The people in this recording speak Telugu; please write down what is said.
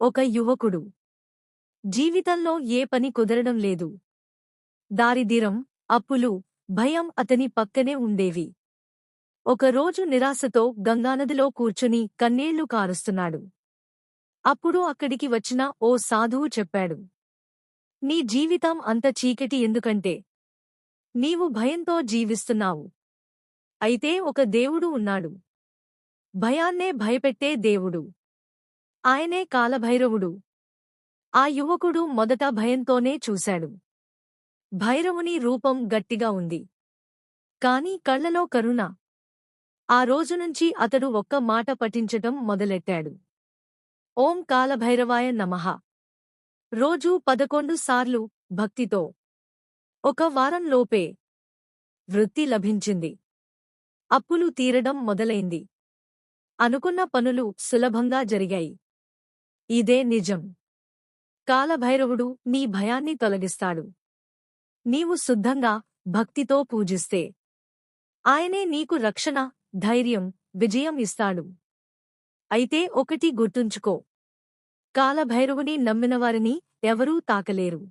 ఒక యువకుడు. జీవితంలో ఏ పని కుదరడం లేదు. దారిద్ర్యం, అప్పులు, భయం అతని పక్కనే ఉండేవి. ఒకరోజు నిరాశతో గంగానదిలో కూర్చుని కన్నీళ్లు కారుస్తున్నాడు. అప్పుడు అక్కడికి వచ్చిన ఓ సాధువు చెప్పాడు. నీ జీవితం అంత చీకటి ఎందుకంటే నీవు భయంతో జీవిస్తున్నావు. అయితే ఒక దేవుడు ఉన్నాడు. భయాన్నే భయపెట్టే దేవుడు. ఆయనే కాలభైరవుడు. ఆ యువకుడు మొదట భయంతోనే చూశాడు. భైరవుని రూపం గట్టిగా ఉంది. కాని కళ్లలో కరుణ. ఆ రోజునుంచి అతడు ఒక్క మాట పఠించటం మొదలెట్టాడు. ఓం కాలభైరవాయ నమః. రోజూ 11 సార్లు, భక్తితో. ఒక వారంలోపే వృత్తి లభించింది. అప్పులు తీరడం మొదలైంది. అనుకున్న పనులు సులభంగా జరిగాయి. ఇదే నిజం. కాలభైరవుడు నీ భయాన్ని తొలగిస్తాడు. నీవు శుద్ధంగా, భక్తితో పూజిస్తే ఆయనే నీకు రక్షణ, ధైర్యం, విజయం ఇస్తాడు. అయితే ఒకటి గుర్తుంచుకో. కాలభైరవుని నమ్మినవారిని ఎవరూ తాకలేరు.